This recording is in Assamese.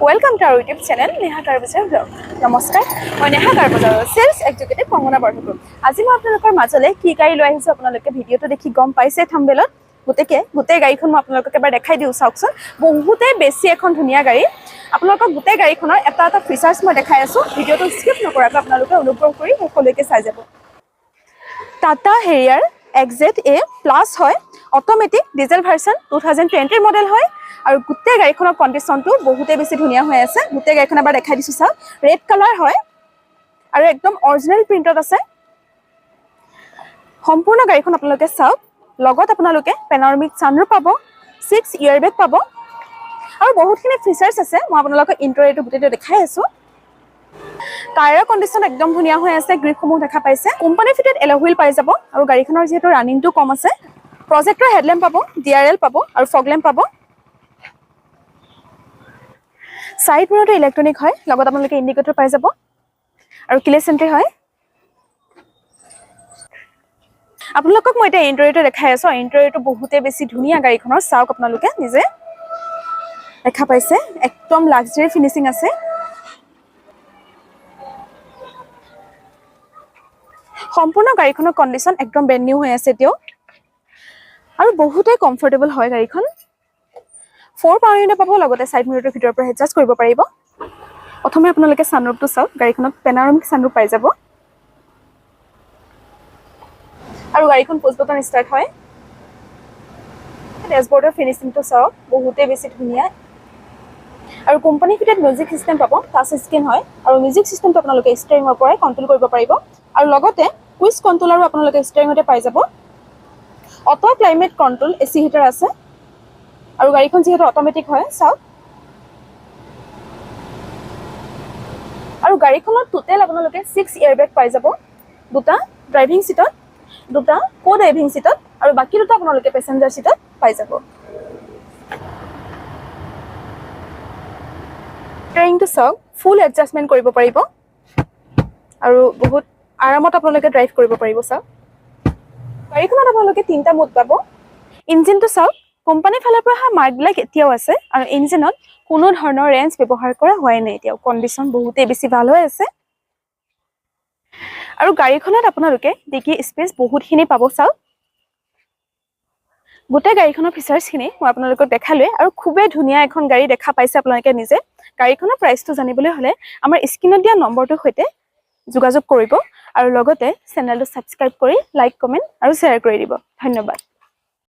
Welcome to our YouTube channel, Neha Karbazar Vlog. Namaskar, মই নেহা কাৰবাজাৰ সেলস এক্সিকিউটিভ কংগনা বৰঠাকুৰ। আজি মই আপোনালোকৰ মাজলৈ কি গাড়ী লৈ আহিছো আপোনালোকে ভিডিঅটো দেখি গম পাইছে থাম্বনেলত। গোটেই গাড়ীখন মই আপোনালোকক এবাৰ দেখাই দিও চাওকচোন। বহুতে বেছি এখন ধুনীয়া গাড়ী। আপোনালোকক গোটেই গাড়ীখনৰ এটা ফিচাৰ্স মই দেখাই আছো। ভিডিঅটো স্কিপ নকৰাকৈ আপোনালোকে অনুগ্ৰহ কৰি শেষলৈকে চাই যাব। টাটা হেৰিয়াৰ XZA প্লাছ হয়, অটোমেটিক ডিজেল ভাৰ্সন 2020 মডেল হয়। আৰু গোটেই গাড়ীখনৰ কণ্ডিশ্যনটো বহুতে বেছি ধুনীয়া হৈ আছে। গোটেই গাড়ীখন এবাৰ দেখাই দিছো চাওক। ৰেড কালাৰ হয় আৰু একদম অৰিজিনেল প্ৰিণ্টত আছে। সম্পূৰ্ণ গাড়ীখন আপোনালোকে চাওক। লগত আপোনালোকে পেনোৰামিক সানৰুফ পাব, 6 এয়াৰবেগ পাব আৰু বহুতখিনি ফিচাৰ্স আছে। মই আপোনালোকক ইন্টেৰিয়ৰটো গোটেইটো দেখাই আছো। টায়াৰৰ কণ্ডিশ্যন একদম ধুনীয়া হৈ আছে। গ্ৰিপসমূহ দেখা পাইছে। কোম্পানী ফিটেড এলয় হুইল পাই যাব আৰু গাড়ীখনৰ যেহেতু ৰানিংটো কম আছে। প্ৰজেক্টৰ হেডলেম্প পাব, DRL পাব আৰু ফগ লেম্প পাব। সাইড মিৰৰটো ইলেক্ট্ৰনিক হয়। লগত আপোনালোকে ইন্ডিকেটৰ পাই যাব আৰু কিলেছ এন্ট্ৰি হয়। আপোনালোকক মই এটা ইন্টেৰিয়ৰটো দেখাই আছো। ইন্টেৰিয়ৰটো বহুতে বেছি ধুনীয়া গাড়ীখনৰ। চাওক আপোনালোকে নিজে দেখা পাইছে। একদম লাক্সাৰি ফিনিচিং আছে। সম্পূৰ্ণ গাড়ীখনৰ কণ্ডিশ্যন একদম ব্ৰেণ্ড নিউ হৈ আছে এতিয়াও আৰু বহুতে কমফৰ্টেবল হয় গাড়ীখন। 4 পাৱাৰ ইউনিট পাব। লগতে সাইড মিৰৰটোৰ ভিতৰৰ পৰা এডজাষ্ট কৰিব পাৰিব। প্ৰথমে আপোনালোকে সানৰুফটো চাওক। গাড়ীখনত পেনোৰামিক সানৰুফ পাই যাব আৰু গাড়ীখন পুশ বটন ষ্টাৰ্ট হয়। ডেশবৰ্ডৰ ফিনিচিংটো চাওক, বহুতে বেছি ধুনীয়া আৰু কোম্পানী ফিটেড মিউজিক সিস্টেম পাব। টাচ স্ক্ৰীন হয় আৰু মিউজিক সিস্টেমটো আপোনালোকে ষ্টিয়াৰিঙৰ পৰাই কণ্ট্ৰল কৰিব পাৰিব আৰু লগতে কুইজ কণ্ট্ৰলাৰো আপোনালোকে ষ্টিয়াৰিঙতে পাই যাব। Auto climate control AC heater আছে আৰু গাড়ীখন যেহেতু অটোমেটিক হয় চাওক। আৰু গাড়ীখনত টোটেল আপোনালোকে 6 এয়াৰবেগ পাই যাব। দুটা ড্ৰাইভিং সিটত, দুটা কো ড্ৰাইভিং সিটত আৰু বাকি দুটা আপোনালোকে পেছেঞ্জাৰ সিটত পাই যাব। ষ্টিয়াৰিংটো চাওক, ফুল এডজাষ্টমেণ্ট কৰিব পাৰিব আৰু বহুত আৰামত আপোনালোকে ড্ৰাইভ কৰিব পাৰিব। চাওক গাড়ীখনত আপোনালোকে 3টা মোড পাব। ইঞ্জিনটো চাওক, কোম্পানীৰ ফালৰ পৰা মাৰ্কবিলাক এতিয়াও আছে আৰু ইঞ্জিনত কোনো ধৰণৰ ৰেঞ্জ ব্যৱহাৰ কৰা হোৱাই নাই। এতিয়াও কণ্ডিশ্যন বহুতেই বেছি ভাল হৈ আছে আৰু গাড়ীখনত আপোনালোকে ডিকি স্পেচ বহুতখিনি পাব। চাওক গোটেই গাড়ীখনৰ ফিচাৰ্ছখিনি মই আপোনালোকক দেখালোৱে আৰু খুবেই ধুনীয়া এখন গাড়ী দেখা পাইছে আপোনালোকে নিজে। গাড়ীখনৰ প্ৰাইচটো জানিবলৈ হ'লে আমাৰ স্ক্ৰীনত দিয়া নম্বৰটোৰ সৈতে যোগাযোগ কৰিব আৰু লগতে চেনেলটো ছাবস্ক্ৰাইব কৰি লাইক, কমেণ্ট আৰু শ্বেয়াৰ কৰি দিব। ধন্যবাদ।